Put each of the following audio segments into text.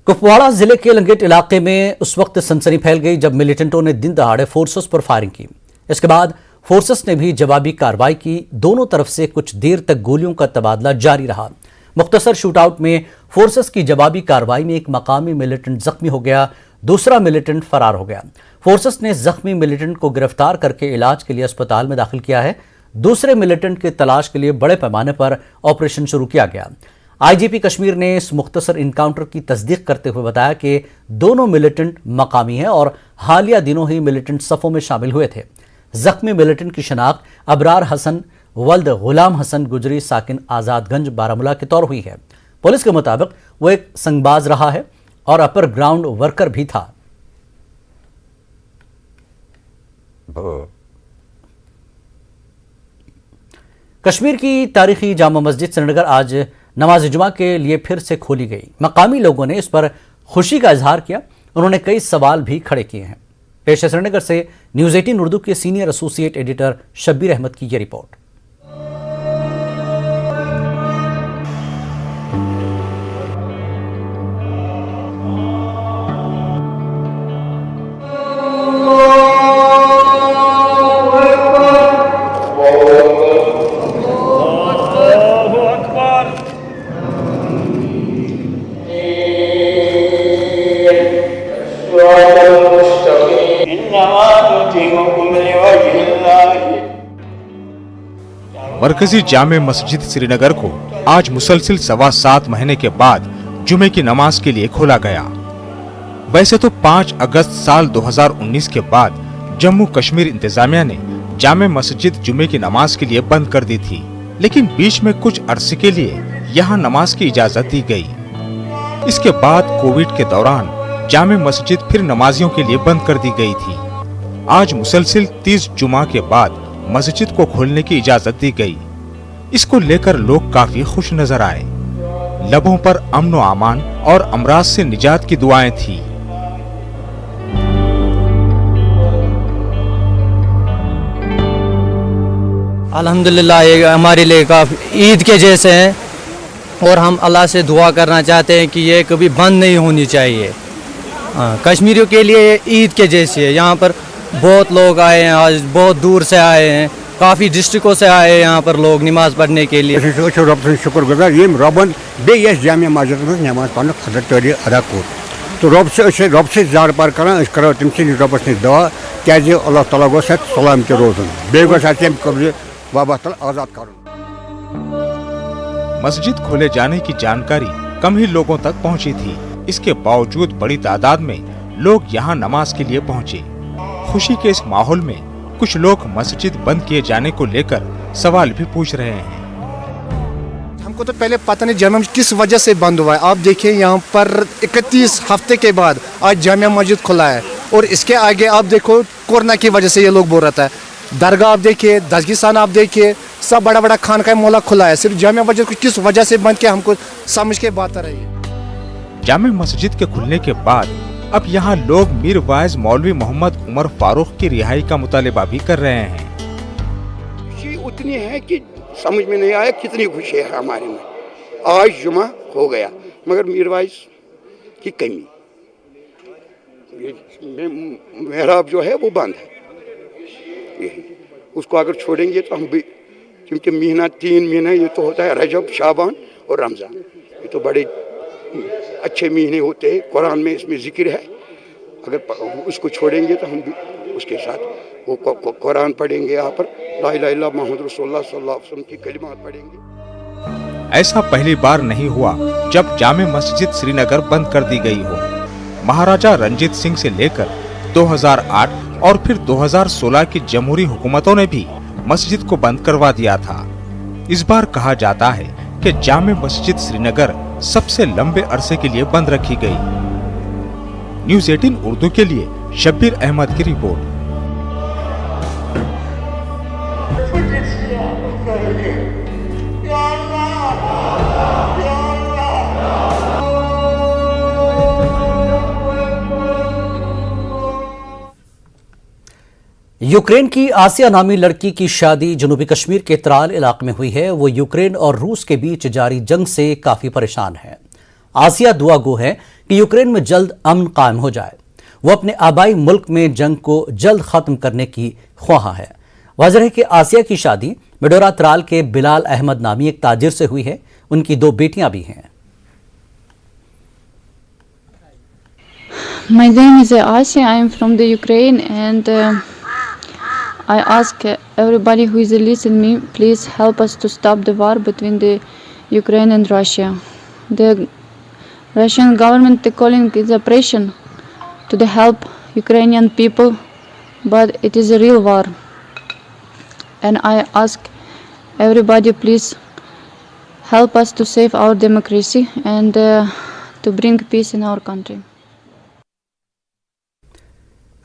کپواڑہ ضلع کے لنگیٹ علاقے میں اس وقت سنسنی پھیل گئی جب ملیٹنٹوں نے دن دہاڑے فورسز پر فائرنگ کی۔ اس کے بعد فورسز نے بھی جوابی کارروائی کی۔ دونوں طرف سے کچھ دیر تک گولیوں کا تبادلہ جاری رہا۔ مختصر شوٹ آؤٹ میں فورسز کی جوابی کارروائی میں ایک مقامی ملیٹنٹ زخمی ہو گیا، دوسرا ملیٹنٹ فرار ہو گیا۔ فورسز نے زخمی ملیٹنٹ کو گرفتار کر کے علاج کے لیے اسپتال میں داخل کیا ہے۔ دوسرے ملیٹنٹ کی تلاش کے لیے بڑے پیمانے پر آپریشن شروع کیا گیا۔ آئی جی پی کشمیر نے اس مختصر انکاؤنٹر کی تصدیق کرتے ہوئے بتایا کہ دونوں ملیٹنٹ مقامی ہیں اور حالیہ دنوں ہی ملیٹنٹ صفوں میں شامل ہوئے تھے۔ زخمی ملیٹنٹ کی شناخت ابرار حسن ولد غلام حسن گجری ساکن آزاد گنج بارہمولہ کے طور ہوئی ہے۔ پولیس کے مطابق وہ ایک سنگ باز رہا ہے اور اپر گراؤنڈ ورکر بھی تھا۔ کشمیر کی تاریخی جامع مسجد سری نگر آج نماز جمعہ کے لیے پھر سے کھولی گئی۔ مقامی لوگوں نے اس پر خوشی کا اظہار کیا۔ انہوں نے کئی سوال بھی کھڑے کیے ہیں۔ پیش ہے سری نگر سے نیوز 18 اردو کے senior associate editor Shabbir Ahmad کی یہ رپورٹ۔ مرکزی جامع مسجد سری نگر کو آج مسلسل 7.25 مہینے کے بعد جمعے کی نماز کے لیے کھولا گیا۔ ویسے تو 5 اگست سال 2019 کے بعد جموں کشمیر انتظامیہ نے جامع مسجد جمعے کی نماز کے لیے بند کر دی تھی، لیکن بیچ میں کچھ عرصے کے لیے یہاں نماز کی اجازت دی گئی۔ اس کے بعد کووڈ کے دوران جامع مسجد پھر نمازیوں کے لیے بند کر دی گئی تھی۔ آج مسلسل 30 جمعہ کے بعد مسجد کو کھولنے کی اجازت دی گئی۔ اس کو لے کر لوگ کافی خوش نظر آئے۔ لبوں پر امن و امان اور امراض سے نجات کی دعائیں تھیں۔ الحمدللہ یہ ہمارے لیے کافی عید کے جیسے ہیں اور ہم اللہ سے دعا کرنا چاہتے ہیں کہ یہ کبھی بند نہیں ہونی چاہیے۔ کشمیریوں کے لیے یہ عید کے جیسی ہے۔ یہاں پر بہت لوگ آئے ہیں، آج بہت دور سے آئے ہیں، کافی ڈسٹرکوں سے آئے ہیں یہاں پر لوگ نماز پڑھنے کے لیے۔ رب سے شکر گزار یم ربن بیس جامع مسجد میں نماز پڑھنے خاطر تعریف ادا کور تو رب سے زار پار کران کرو تم سے ربس نش دعا کیازِ اللہ تعالیٰ گوس سلام کے روزن بیٚیہِ گوس اتھ قبض وابستہ آزاد کرن۔ مسجد کھولے جانے کی جانکاری کم ہی لوگوں تک پہنچی تھی۔ اس کے باوجود بڑی تعداد میں لوگ یہاں نماز کے لیے پہنچے۔ خوشی کے اس ماحول میں کچھ لوگ مسجد بند کیے جانے کو لے کر سوال بھی پوچھ رہے ہیں۔ ہم کو تو پہلے پتہ نہیں جامع کس وجہ سے بند ہوا ہے۔ آپ دیکھیں یہاں پر 31 ہفتے کے بعد آج جامع مسجد کھلا ہے اور اس کے آگے آپ دیکھو کورونا کی وجہ سے یہ لوگ بول رہا ہے۔ درگاہ آپ دیکھیے، دستگیرستان آپ دیکھیے، سب بڑا بڑا خانقاہ مولا کھلا ہے۔ صرف جامع مسجد کو کس وجہ سے بند کیا ہم کو سمجھ کے بات آ رہی ہے۔ جامع مسجد کے کھلنے کے بعد اب یہاں لوگ میر وائز مولوی محمد عمر فاروق کی رہائی کا مطالبہ بھی کر رہے ہیں۔ خوشی اتنی ہے کہ سمجھ میں نہیں آیا کتنی خوشی ہے ہمارے میں۔ آج جمعہ ہو گیا مگر میر وائز کی کمی، محراب جو ہے وہ بند ہے۔ یہی اس کو اگر چھوڑیں گے تو ہم بھی، کیونکہ مہینہ 3 مہینے یہ تو ہوتا ہے رجب، شعبان اور رمضان، یہ تو بڑے اچھے مہینے ہوتے ہیں، قرآن میں اس میں ذکر ہے۔ اگر اس کو چھوڑیں گے تو ہم بھی اس کے ساتھ وہ قرآن پڑھیں گے، یہاں پر لا الہ الا محمد رسول اللہ صلی اللہ علیہ وسلم کی کلمات پڑھیں گے۔ ایسا پہلی بار نہیں ہوا جب جامع مسجد سری نگر بند کر دی گئی ہو۔ مہاراجہ رنجیت سنگھ سے لے کر 2008 اور پھر 2016 کی جمہوری حکومتوں نے بھی مسجد کو بند کروا دیا تھا۔ اس بار کہا جاتا ہے کہ جامع مسجد سری نگر سب سے لمبے عرصے کے لیے بند رکھی گئی۔ نیوز 18 اردو کے لیے شبیر احمد کی رپورٹ۔ یوکرین کی آسیہ نامی لڑکی کی شادی جنوبی کشمیر کے ترال علاقے میں ہوئی ہے۔ وہ یوکرین اور روس کے بیچ جاری جنگ سے کافی پریشان ہے۔ آسیہ دعا گو ہے कि यूक्रेन में जल्द अमन कायम हो जाए। वो अपने आबाई मुल्क में जंग को जल्द खत्म करने की ख्वाह है। वाज़ेह है कि आसिया की शादी मिडोरा त्राल के बिलाल अहमद नामी एक ताजिर से हुई है। उनकी 2 बेटियां भी हैं। My name is Asia. I am from the Ukraine, and I ask everybody who is listening me, please help us to stop the war between the Ukraine and Russia. The Russian government is calling it oppression to the help Ukrainian people, but it is a real war. And I ask everybody, please help us to save our democracy and to bring peace in our country.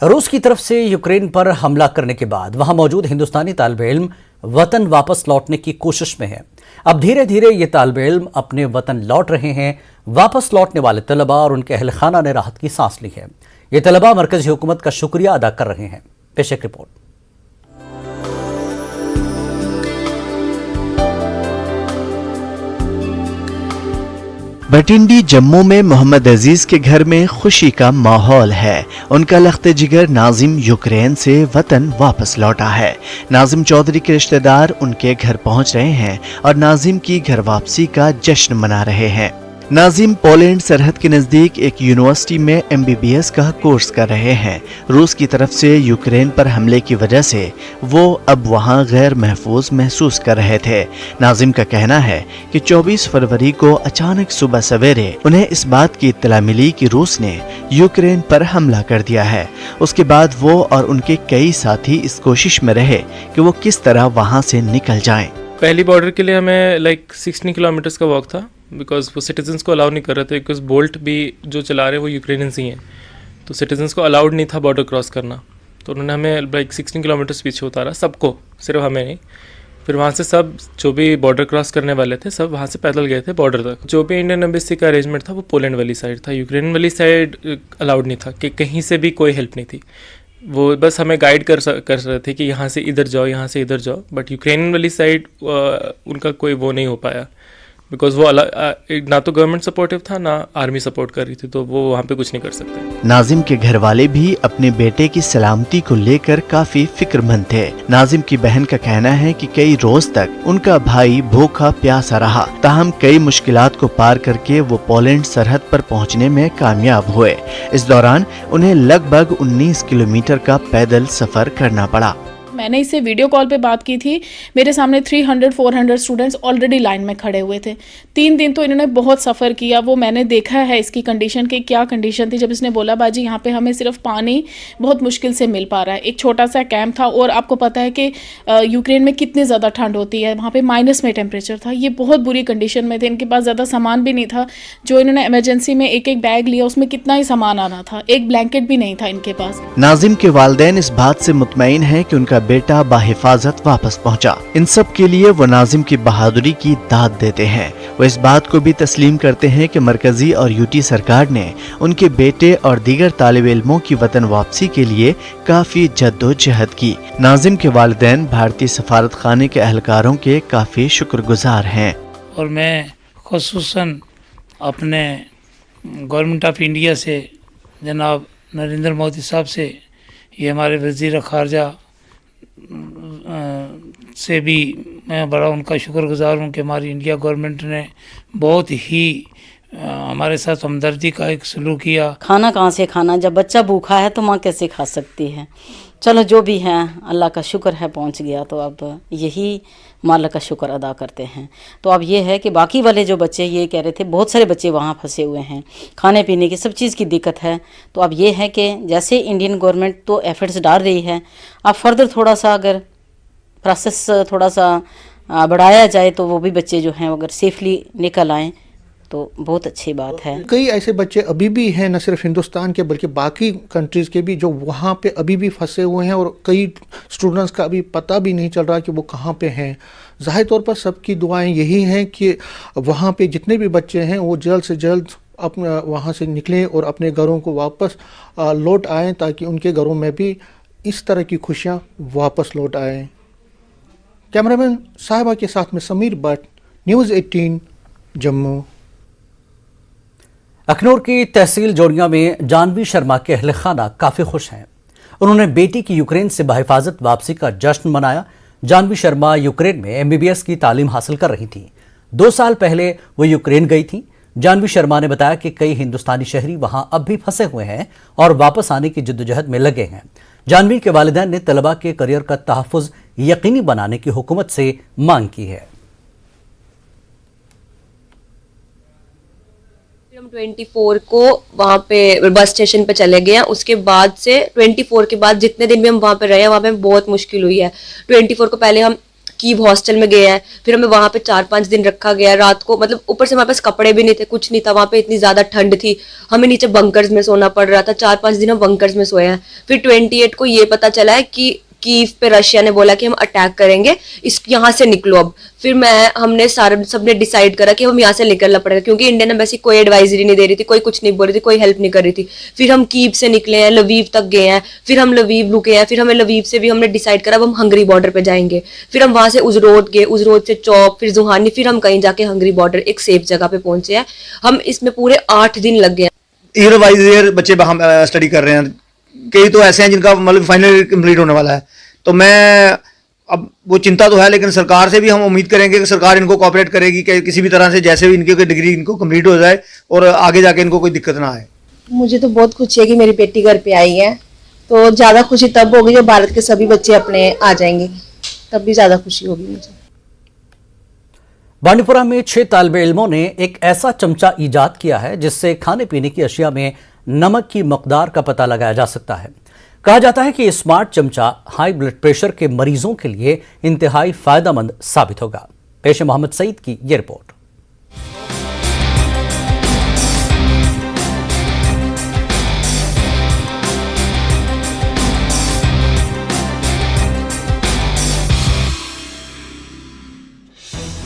रूस की तरफ से Ukraine पर हमला करने के बाद वहां मौजूद हिंदुस्तानी तालिब इल्म वतन वापस लौटने की कोशिश में है। अब धीरे धीरे ये तालिब इल्म अपने वतन लौट रहे हैं। वापस लौटने वाले तलबा और उनके अहल खाना ने राहत की सांस ली है। ये तलबा मरकजी हुकूमत का शुक्रिया अदा कर रहे हैं। पेश एक रिपोर्ट। भटिंडी जम्मू में मोहम्मद अजीज के घर में खुशी का माहौल है। उनका लख्ते जिगर नाजिम यूक्रेन से वतन वापस लौटा है। नाजिम चौधरी के रिश्तेदार उनके घर पहुंच रहे हैं और नाजिम की घर वापसी का जश्न मना रहे हैं। नाजिम पोलैंड सरहद के नजदीक एक यूनिवर्सिटी में MBBS का कोर्स कर रहे हैं। रूस की तरफ से यूक्रेन पर हमले की वजह से वो अब वहां गैर महफूज महसूस कर रहे थे। नाजिम का कहना है कि 24 फरवरी को अचानक सुबह सवेरे उन्हें इस बात की इत्तला मिली कि रूस ने यूक्रेन पर हमला कर दिया है। उसके बाद वो और उनके कई साथी इस कोशिश में रहे कि वो किस तरह वहाँ से निकल जाएं। पहली बॉर्डर के लिए हमें 16 किलोमीटर्स का वॉक था, बिकॉज वो सिटीजन्स को अलाउ नहीं कर रहे थे, बिकॉज बोल्ट भी जो चला रहे हैं वो यूक्रेनियंस ही हैं, तो सिटीजन्स को अलाउड नहीं था बॉर्डर क्रॉस करना। तो उन्होंने हमें 16 किलोमीटर्स पीछे उतारा, सबको, सिर्फ हमें नहीं। फिर वहाँ से सब जो भी बॉर्डर क्रॉस करने वाले थे सब वहाँ से पैदल गए थे बॉर्डर तक। जो भी इंडियन एम्बेसी का अरेंजमेंट था वो पोलैंड वाली साइड था, यूक्रेन वाली साइड अलाउड नहीं था कि कहीं से भी कोई हेल्प नहीं थी। वो बस हमें गाइड कर रहे थे कि यहाँ से इधर जाओ, यहाँ से इधर जाओ, बट यूक्रेन वाली साइड उनका कोई वो नहीं हो पाया, बिकॉज वो ना तो गवर्नमेंट सपोर्टिव था ना आर्मी सपोर्ट कर रही थी, तो वो वहाँ पे कुछ नहीं कर सकते। नाजिम के घर वाले भी अपने बेटे की सलामती को लेकर काफी फिक्रमंद थे। नाजिम की बहन का कहना है कि कई रोज तक उनका भाई भूखा प्यासा रहा, ताहम कई मुश्किलात को पार करके वो पोलैंड सरहद पर पहुंचने में कामयाब हुए। इस दौरान उन्हें लगभग 19 किलोमीटर का पैदल सफर करना पड़ा। मैंने इससे वीडियो कॉल पे बात की थी। मेरे सामने 300-400 स्टूडेंट्स ऑलरेडी लाइन में खड़े हुए थे। 3 दिन तो इन्होंने बहुत सफ़र किया। वो मैंने देखा है इसकी कंडीशन की क्या कंडीशन थी। जब इसने बोला बाजी यहाँ पे हमें सिर्फ पानी बहुत मुश्किल से मिल पा रहा है, एक छोटा सा कैंप था, और आपको पता है कि यूक्रेन में कितनी ज़्यादा ठंड होती है, वहाँ पे माइनस में टेम्परेचर था। ये बहुत बुरी कंडीशन में थे, इनके पास ज़्यादा सामान भी नहीं था। जो इन्होंने इमरजेंसी में एक बैग लिया उसमें कितना ही सामान आना था, एक ब्लैंकेट भी नहीं था इनके पास। नाजिम के वालिदैन इस बात से मुतमईन है कि उनका बेटा बाहिफाजत वापस पहुंचा। इन सब के लिए वो नाजिम की बहादुरी की दाद देते हैं। वो इस बात को भी तस्लीम करते हैं कि मरकजी और यूटी सरकार ने उनके बेटे और दीगर तालिब इल्मों की वतन वापसी के लिए काफी जद्दोजहद की। नाजिम के वालिदैन भारतीय सफारत खाने के अहलकारों के काफी शुक्रगुजार हैं। और मैं खुसूसन अपने गवर्नमेंट ऑफ इंडिया से जनाब नरेंद्र मोदी साहब से, ये हमारे वज़ीर ख़ारजा से भी मैं बड़ा उनका शुक्रगुजार हूँ कि हमारी इंडिया गवर्नमेंट ने बहुत ही हमारे साथ हमदर्दी का एक सलूक किया। खाना कहाँ से खाना, जब बच्चा भूखा है तो माँ कैसे खा सकती है। चलो जो भी है अल्लाह का शुक्र है पहुँच गया, तो अब यही मालिक का शुक्र अदा करते हैं। तो अब ये है कि बाकी वाले जो बच्चे ये कह रहे थे, बहुत सारे बच्चे वहाँ फंसे हुए हैं, खाने पीने की सब चीज़ की दिक्कत है। तो अब ये है कि जैसे इंडियन गवर्नमेंट तो एफर्ट्स डाल रही है, अब फर्दर थोड़ा सा अगर प्रोसेस थोड़ा सा बढ़ाया जाए तो वो भी बच्चे जो हैं अगर सेफली निकल आएँ तो बहुत अच्छी बात है। कई ऐसे बच्चे अभी भी हैं, न सिर्फ हिंदुस्तान के बल्कि बाकी कंट्रीज़ के भी, जो वहाँ पे अभी भी फंसे हुए हैं, और कई स्टूडेंट्स का अभी पता भी नहीं चल रहा कि वो कहाँ पे हैं। ज़ाहिर तौर पर सबकी दुआएं यही हैं कि वहाँ पे जितने भी बच्चे हैं वो जल्द से जल्द अपने वहाँ से निकलें और अपने घरों को वापस लौट आएँ, ताकि उनके घरों में भी इस तरह की खुशियाँ वापस लौट आएँ। कैमरामैन साहिबा के साथ में समीर भट्ट, न्यूज़ 18 जम्मू। अखनूर की तहसील जोड़िया में जानवी शर्मा के अहल खाना काफ़ी खुश हैं। उन्होंने बेटी की यूक्रेन से बहिफाजत वापसी का जश्न मनाया। जानवी शर्मा यूक्रेन में MBBS की तालीम हासिल कर रही थीं। 2 साल पहले वो यूक्रेन गई थीं। जानवी शर्मा ने बताया कि कई हिंदुस्तानी शहरी वहां अब भी फंसे हुए हैं और वापस आने की जद्दोजहद में लगे हैं। जानवी के वालिदैन ने तलबा के करियर का तहफ़्फ़ुज़ यकीनी बनाने की हुकूमत से मांग की है। हम 24 को वहाँ पे बस स्टेशन पे चले गए हैं। उसके बाद से 24 के बाद जितने दिन भी हम वहाँ पे रहे हैं, वहाँ पे बहुत मुश्किल हुई है। 24 को पहले हम कीव हॉस्टल में गए हैं, फिर हमें वहाँ पे 4-5 दिन रखा गया रात को। मतलब ऊपर से हमारे पास कपड़े भी नहीं थे, कुछ नहीं था। वहाँ पे इतनी ज़्यादा ठंड थी, हमें नीचे बंकर्स में सोना पड़ रहा था। 4-5 दिन हम बंकर्स में सोए हैं। फिर 28 को ये पता चला है कि कीव पे रशिया ने बोला कि हम अटैक करेंगे, इस यहाँ से निकलो अब। फिर हमने सबने डिसाइड करा कि हम यहाँ से निकलना पड़ेगा, क्योंकि इंडियन एम्बेसी कोई एडवाइजरी नहीं दे रही थी, कोई कुछ नहीं बोल रही थी, कोई हेल्प नहीं कर रही थी। फिर हम कीव से निकले हैं, लवीव तक गए हैं, फिर हम लवीव रुके हैं। फिर हमें लवीव से भी हमने डिसाइड करा अब हम हंगरी बॉर्डर पे जाएंगे। फिर हम वहाँ से उजरोड गए, उजरोड से चौक, फिर जुहानी, फिर हम कहीं जाके हंगरी बॉर्डर एक सेफ जगह पे पहुंचे हैं। हम इसमें पूरे 8 दिन लग गए। ईयर वाइज ईयर बच्चे स्टडी कर रहे हैं, कई तो ऐसे हैं जिनका मतलब फाइनल कंप्लीट होने वाला है। तो मैं अब वो चिंता तो है, लेकिन सरकार से भी हम उम्मीद करेंगे कि सरकार इनको कोऑपरेट करेगी कि किसी भी तरह से जैसे भी इनकी डिग्री इनको कंप्लीट हो जाए और आगे जाके इनको कोई दिक्कत ना आए। मुझे तो बहुत खुशी है कि मेरी बेटी घर पे आई है, तो ज़्यादा खुशी तब होगी जब भारत के सभी बच्चे अपने आ जाएंगे, तब भी ज़्यादा खुशी होगी मुझे। बांडीपुरा में 6 तालिबे इल्मों ने एक ऐसा चमचा ईजाद किया है जिससे खाने पीने की अशिया में नमक की मकदार का पता लगाया जा सकता है। कहा जाता है कि स्मार्ट चमचा हाई ब्लड प्रेशर के मरीजों के लिए इंतहाई फायदेमंद साबित होगा। पेश है मोहम्मद सईद की ये रिपोर्ट।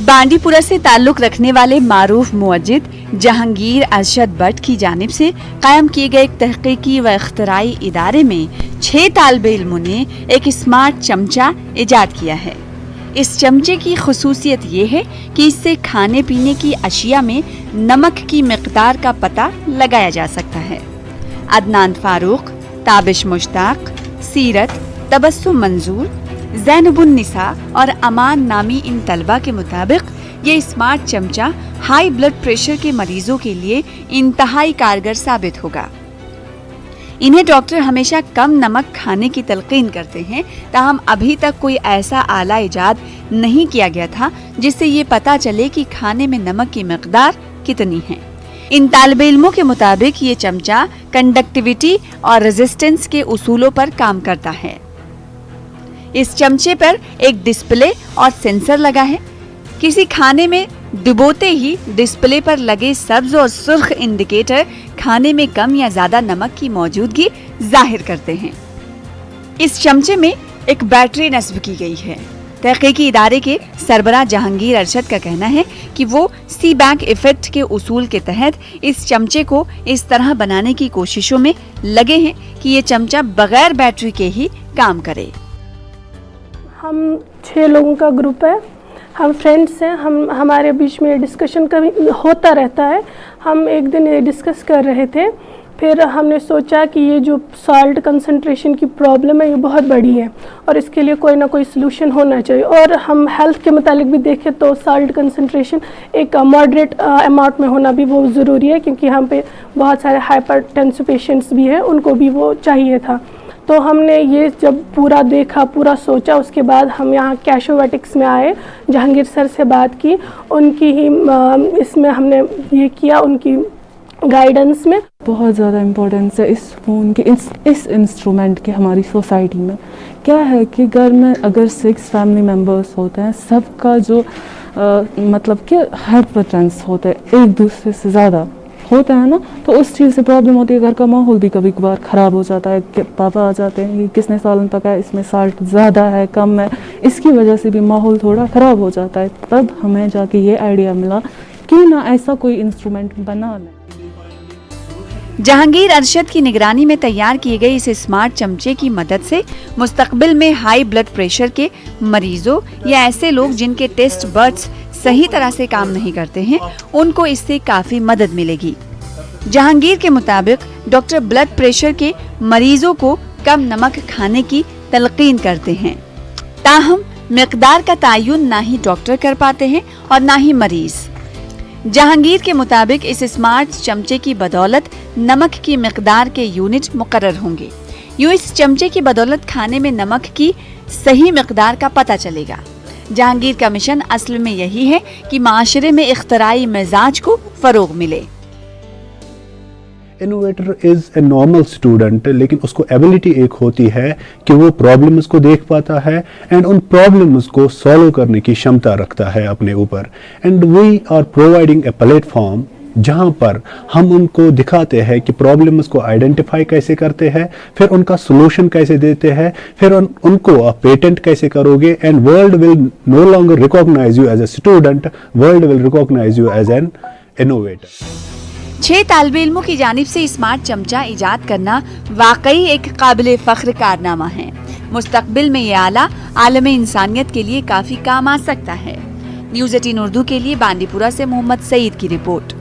बांडीपुरा से ताल्लुक रखने वाले मारूफ मुअज्जिद जहांगीर अरशद भट्ट की जानिब से कायम किए गए एक तहकीकी व इख्तराई इदारे में 6 तालिबे इल्मों ने एक स्मार्ट चमचा इजाद किया है। इस चमचे की खुसूसियत ये है कि इससे खाने पीने की अशिया में नमक की मिकदार का पता लगाया जा सकता है। अदनान फारूक, ताबिश मुश्ताक, सीरत, तबस्सुम मंजूर, ज़ैनबुन निसा और अमान नामी इन तलबा के मुताबिक ये स्मार्ट चमचा हाई ब्लड प्रेशर के मरीजों के लिए इंतहाई कारगर साबित होगा। इन्हें डॉक्टर हमेशा कम नमक खाने की तलकीन करते हैं, ताहम अभी तक कोई ऐसा आला इजाद नहीं किया गया था जिससे ये पता चले कि खाने में नमक की मिकदार कितनी है। इन तालिबे इल्मों के मुताबिक ये चमचा कंडक्टिविटी और रेजिस्टेंस के उसूलों पर काम करता है। इस चमचे पर एक डिस्प्ले और सेंसर लगा है। किसी खाने में डुबोते ही डिस्प्ले पर लगे सब्ज और सुर्ख इंडिकेटर खाने में कम या ज्यादा नमक की मौजूदगी जाहिर करते हैं। इस चमचे में एक बैटरी नस्ब की गई है। तहकीकी इदारे के सरबराह जहांगीर अरशद का कहना है कि वो सी बैंक इफेक्ट के उसूल के तहत इस चमचे को इस तरह बनाने की कोशिशों में लगे हैं कि ये चमचा बगैर बैटरी के ही काम करे। हम 6 लोगों का ग्रुप है, हम फ्रेंड्स हैं। हमारे बीच में डिस्कशन कभी होता रहता है। हम एक दिन ये डिस्कस कर रहे थे, फिर हमने सोचा कि ये जो साल्ट कंसंट्रेशन की प्रॉब्लम है ये बहुत बड़ी है और इसके लिए कोई ना कोई सलूशन होना चाहिए। और हम हेल्थ के मुतालिक भी देखें तो साल्ट कंसंट्रेशन एक मॉडरेट अमाउंट में होना भी वो ज़रूरी है, क्योंकि यहाँ पे बहुत सारे हाइपरटेंसिव पेशेंट्स भी हैं, उनको भी वो चाहिए था। तो हमने ये जब पूरा देखा, पूरा सोचा, उसके बाद हम यहाँ कैशोवेटिक्स में आए, जहांगीर सर से बात की, उनकी ही इसमें हमने ये किया, उनकी गाइडेंस में। बहुत ज़्यादा इम्पोर्टेंस है इस फ़ोन की, इस इंस्ट्रूमेंट की हमारी सोसाइटी में। क्या है कि घर में अगर 6 फैमिली मेम्बर्स होते हैं, सबका जो मतलब कि हाइपरटेंस होता है, एक दूसरे से ज़्यादा होता है ना, तो उस चीज़ से प्रॉब्लम होती है। घर का माहौल भी कभी कभार ख़राब हो जाता है कि पापा आ जाते हैं कि किसने सालन पकाया, इसमें साल्ट ज़्यादा है कम है, इसकी वजह से भी माहौल थोड़ा ख़राब हो जाता है। तब हमें जाके ये आइडिया मिला कि ना ऐसा कोई इंस्ट्रूमेंट बना लें। जहांगीर अरशद की निगरानी में तैयार किए गए इस स्मार्ट चमचे की मदद से मुस्तकबिल में हाई ब्लड प्रेशर के मरीजों या ऐसे लोग जिनके टेस्ट बड्स सही तरह से काम नहीं करते हैं, उनको इससे काफी मदद मिलेगी। जहांगीर के मुताबिक डॉक्टर ब्लड प्रेशर के मरीजों को कम नमक खाने की तलकीन करते हैं, ताहम मिकदार का तयन ना ही डॉक्टर कर पाते हैं और ना ही मरीज। जहांगीर के मुताबिक इस स्मार्ट चमचे की बदौलत नमक की मिकदार के यूनिट मुकर्रर होंगे। यूं इस चमचे की बदौलत खाने में नमक की सही मिकदार का पता चलेगा। जहांगीर का मिशन असल में यही है कि माशरे में इख्तराई मिजाज को फरोग मिले। Innovator is a normal student, लेकिन उसको एबिलिटी एक होती है कि वो प्रॉब्लम्स को देख पाता है एंड उन प्रॉब्लम्स को सॉल्व करने की क्षमता रखता है अपने ऊपर। And we are providing a platform जहां पर हम उनको दिखाते हैं कि प्रॉब्लम्स को आइडेंटिफाई कैसे करते हैं, फिर उनका सोल्यूशन कैसे देते हैं, फिर उनको आप पेटेंट कैसे करोगे, and world will no longer recognize you as a student, world will recognize you as an innovator. 6 तालिबे इल्मों की जानिब से स्मार्ट चमचा इजाद करना वाकई एक काबिल फख्र कारनामा है। मुस्तकबिल में ये आला आलम इंसानियत के लिए काफी काम आ सकता है। न्यूज़ 18 उर्दू के लिए बांदीपुरा से मोहम्मद सईद की रिपोर्ट।